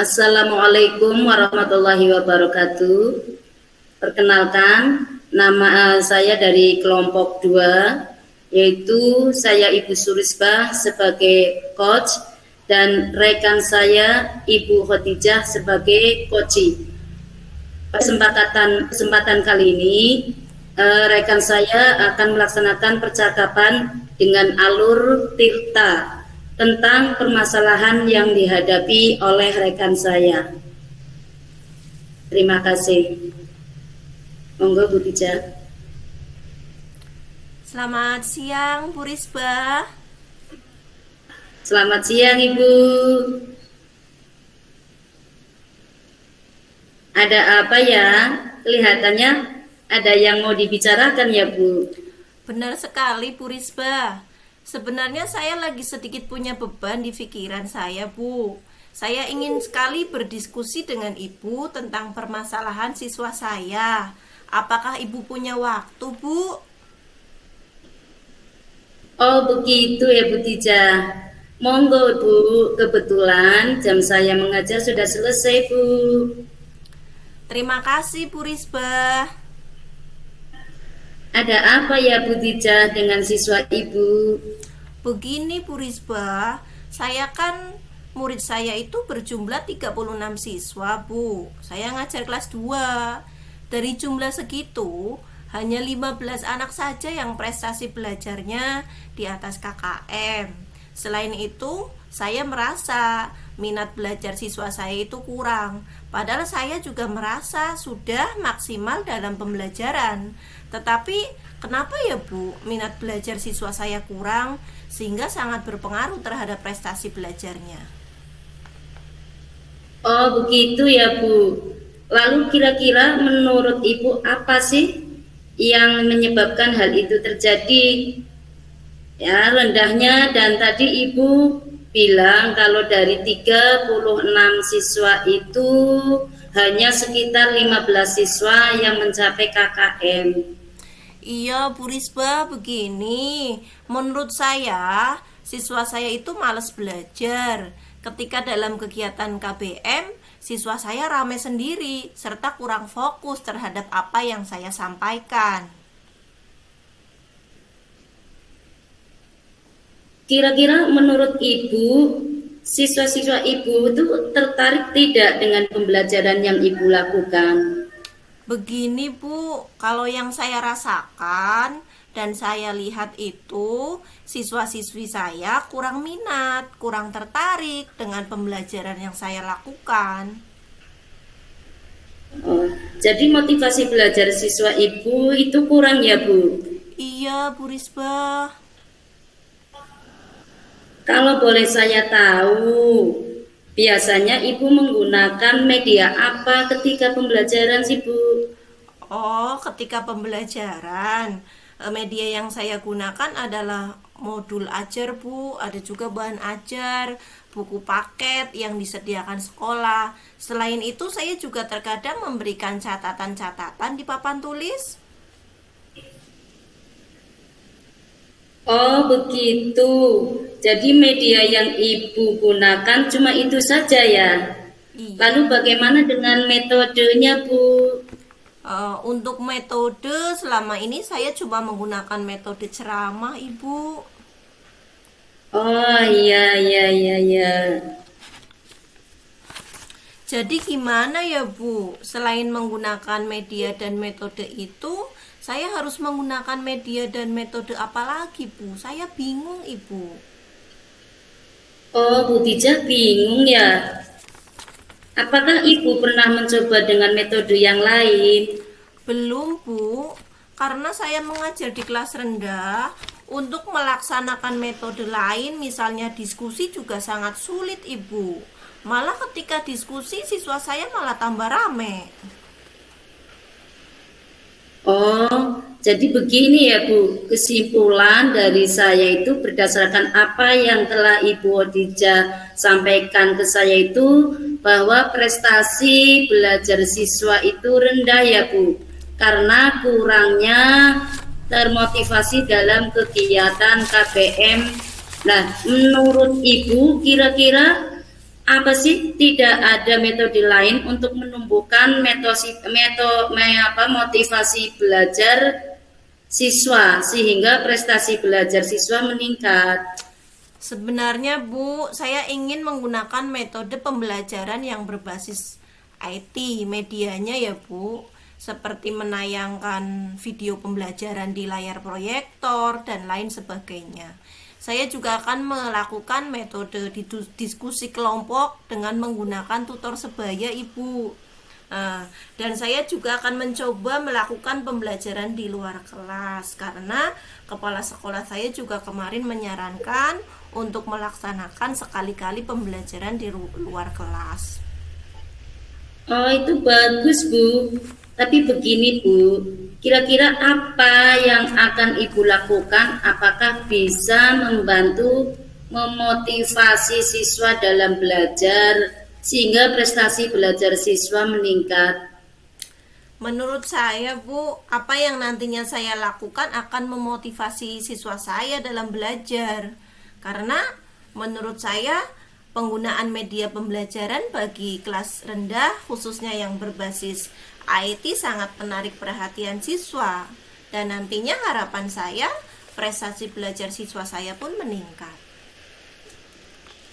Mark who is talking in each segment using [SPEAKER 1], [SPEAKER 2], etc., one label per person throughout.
[SPEAKER 1] Assalamualaikum warahmatullahi wabarakatuh. Perkenalkan, nama saya dari kelompok 2, yaitu saya Ibu Surisbah sebagai coach dan rekan saya Ibu Khadijah sebagai coach. Kesempatan kali ini, rekan saya akan melaksanakan percakapan dengan alur Tirta tentang permasalahan yang dihadapi oleh rekan saya. Terima kasih. Monggo Bu Tija.
[SPEAKER 2] Selamat siang, Bu Risbah.
[SPEAKER 1] Selamat siang, Ibu. Ada apa ya? Kelihatannya ada yang mau dibicarakan ya, Bu.
[SPEAKER 2] Benar sekali, Bu Risbah. Sebenarnya saya lagi sedikit punya beban di pikiran saya, Bu. Saya ingin sekali berdiskusi dengan Ibu tentang permasalahan siswa saya. Apakah Ibu punya waktu, Bu?
[SPEAKER 1] Oh, begitu ya, Bu Tija. Monggo, Bu. Kebetulan jam saya mengajar sudah selesai, Bu.
[SPEAKER 2] Terima kasih, Bu Risbah.
[SPEAKER 1] Ada apa ya, Bu Tija, dengan siswa Ibu?
[SPEAKER 2] Begini, Bu Risbah, saya kan murid saya itu berjumlah 36 siswa, Bu. Saya ngajar kelas 2. Dari jumlah segitu, hanya 15 anak saja yang prestasi belajarnya di atas KKM. Selain itu, saya merasa minat belajar siswa saya itu kurang. Padahal saya juga merasa sudah maksimal dalam pembelajaran. Tetapi kenapa ya, Bu, minat belajar siswa saya kurang sehingga sangat berpengaruh terhadap prestasi belajarnya?
[SPEAKER 1] Oh, begitu ya, Bu. Lalu kira-kira menurut Ibu apa sih yang menyebabkan hal itu terjadi? Ya, rendahnya, dan tadi Ibu bilang kalau dari 36 siswa itu hanya sekitar 15 siswa yang mencapai KKM.
[SPEAKER 2] Iya, Bu Risbah, begini. Menurut saya, siswa saya itu malas belajar. Ketika dalam kegiatan KBM, siswa saya ramai sendiri, serta kurang fokus terhadap apa yang saya sampaikan.
[SPEAKER 1] Kira-kira menurut Ibu, siswa-siswa Ibu itu tertarik tidak dengan pembelajaran yang Ibu lakukan?
[SPEAKER 2] Begini, Bu, kalau yang saya rasakan dan saya lihat itu, siswa-siswi saya kurang minat, kurang tertarik dengan pembelajaran yang saya lakukan.
[SPEAKER 1] Oh, jadi motivasi belajar siswa Ibu itu kurang ya, Bu?
[SPEAKER 2] Iya, Bu Risbah.
[SPEAKER 1] Kalau boleh saya tahu, biasanya Ibu menggunakan media apa ketika pembelajaran sih, Bu?
[SPEAKER 2] Oh, ketika pembelajaran, media yang saya gunakan adalah modul ajar, Bu. Ada juga bahan ajar, buku paket yang disediakan sekolah. Selain itu, saya juga terkadang memberikan catatan-catatan di papan tulis.
[SPEAKER 1] Oh, begitu. Jadi media yang Ibu gunakan cuma itu saja ya?
[SPEAKER 2] Iya.
[SPEAKER 1] Lalu bagaimana dengan metodenya, Bu?
[SPEAKER 2] Untuk metode selama ini saya cuma menggunakan metode ceramah, Ibu.
[SPEAKER 1] Oh, iya.
[SPEAKER 2] Jadi gimana ya, Bu? Selain menggunakan media dan metode itu, saya harus menggunakan media dan metode apa lagi, Bu? Saya bingung, Ibu.
[SPEAKER 1] Oh, Bu Tija bingung ya? Apakah Ibu pernah mencoba dengan metode yang lain?
[SPEAKER 2] Belum, Bu. Karena saya mengajar di kelas rendah, untuk melaksanakan metode lain, misalnya diskusi juga sangat sulit, Ibu. Malah ketika diskusi, siswa saya malah tambah rame.
[SPEAKER 1] Oh, jadi begini ya, Bu. Kesimpulan dari saya itu berdasarkan apa yang telah Ibu Odija sampaikan ke saya itu, bahwa prestasi belajar siswa itu rendah ya, Bu. Karena kurangnya termotivasi dalam kegiatan KBM. Nah, menurut Ibu kira-kira apa sih, tidak ada metode lain untuk menumbuhkan motivasi belajar siswa sehingga prestasi belajar siswa meningkat?
[SPEAKER 2] Sebenarnya Bu, saya ingin menggunakan metode pembelajaran yang berbasis IT, medianya ya Bu, seperti menayangkan video pembelajaran di layar proyektor dan lain sebagainya. Saya juga akan melakukan metode diskusi kelompok dengan menggunakan tutor sebaya Ibu. Dan saya juga akan mencoba melakukan pembelajaran di luar kelas karena kepala sekolah saya juga kemarin menyarankan untuk melaksanakan sekali-kali pembelajaran di luar kelas.
[SPEAKER 1] Oh, itu bagus, Bu. Tapi begini, Bu, kira-kira apa yang akan Ibu lakukan? Apakah bisa membantu memotivasi siswa dalam belajar sehingga prestasi belajar siswa meningkat?
[SPEAKER 2] Menurut saya Bu, apa yang nantinya saya lakukan akan memotivasi siswa saya dalam belajar. Karena menurut saya penggunaan media pembelajaran bagi kelas rendah khususnya yang berbasis IT sangat menarik perhatian siswa. Dan nantinya harapan saya prestasi belajar siswa saya pun meningkat.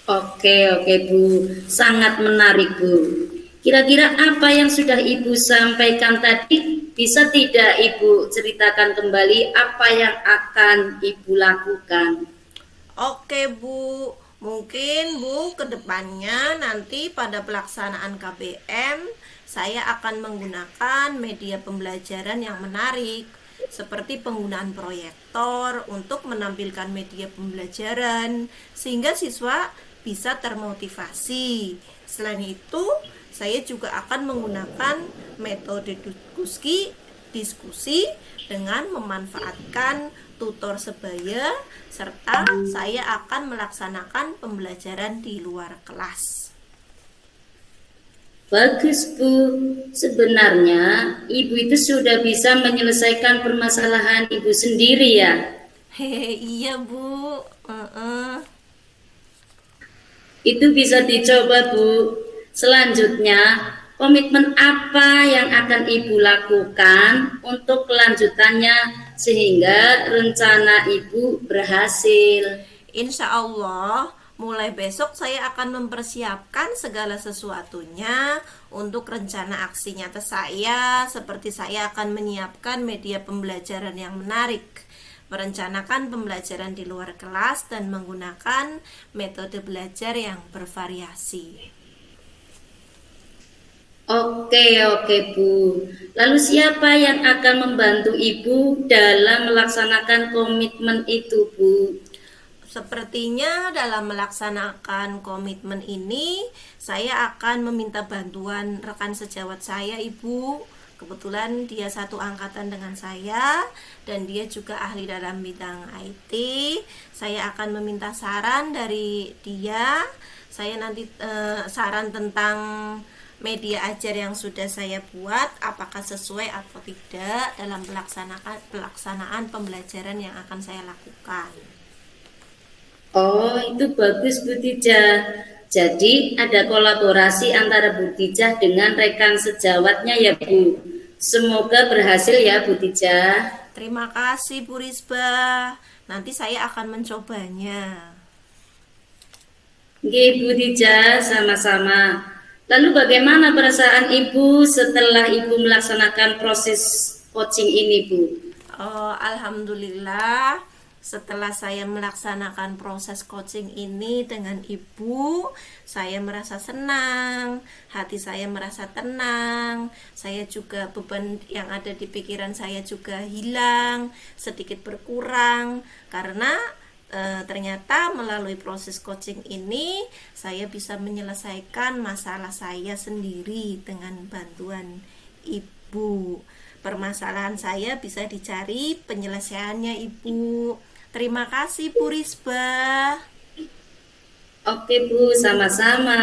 [SPEAKER 1] Oke, Bu. Sangat menarik, Bu. Kira-kira apa yang sudah Ibu sampaikan tadi, bisa tidak Ibu ceritakan kembali apa yang akan Ibu lakukan?
[SPEAKER 2] Oke Bu, mungkin Bu kedepannya nanti pada pelaksanaan KBM saya akan menggunakan media pembelajaran yang menarik seperti penggunaan proyektor untuk menampilkan media pembelajaran sehingga siswa bisa termotivasi. Selain itu, saya juga akan menggunakan metode diskusi dengan memanfaatkan tutor sebaya serta saya akan melaksanakan pembelajaran di luar kelas.
[SPEAKER 1] Bagus, Bu. Sebenarnya Ibu itu sudah bisa menyelesaikan permasalahan Ibu sendiri ya?
[SPEAKER 2] Hehe, iya Bu.
[SPEAKER 1] Itu bisa dicoba, Bu. Selanjutnya, komitmen apa yang akan Ibu lakukan untuk kelanjutannya sehingga rencana Ibu berhasil?
[SPEAKER 2] Insya Allah, mulai besok saya akan mempersiapkan segala sesuatunya untuk rencana aksi nyata saya, seperti saya akan menyiapkan media pembelajaran yang menarik, merencanakan pembelajaran di luar kelas, dan menggunakan metode belajar yang bervariasi.
[SPEAKER 1] Oke, Bu. Lalu siapa yang akan membantu Ibu dalam melaksanakan komitmen itu, Bu?
[SPEAKER 2] Sepertinya dalam melaksanakan komitmen ini, saya akan meminta bantuan rekan sejawat saya, Ibu. Kebetulan dia satu angkatan dengan saya dan dia juga ahli dalam bidang IT. Saya akan meminta saran dari dia. Saya nanti saran tentang media ajar yang sudah saya buat apakah sesuai atau tidak dalam pelaksanaan pembelajaran yang akan saya lakukan.
[SPEAKER 1] Oh, itu bagus, Bu Tijah. Jadi ada kolaborasi antara Bu Tijah dengan rekan sejawatnya ya, Bu. Semoga berhasil ya, Bu Tijah.
[SPEAKER 2] Terima kasih Bu Risbah. Nanti saya akan mencobanya.
[SPEAKER 1] Oke, Bu Tijah, sama-sama. Lalu bagaimana perasaan Ibu setelah Ibu melaksanakan proses coaching ini, Bu?
[SPEAKER 2] Alhamdulillah, setelah saya melaksanakan proses coaching ini dengan Ibu, saya merasa senang, hati saya merasa tenang, saya juga beban yang ada di pikiran saya juga hilang, sedikit berkurang, karena ternyata melalui proses coaching ini saya bisa menyelesaikan masalah saya sendiri dengan bantuan Ibu. Permasalahan saya bisa dicari penyelesaiannya Ibu. Terima kasih Bu Risbah.
[SPEAKER 1] Oke, Bu, sama-sama.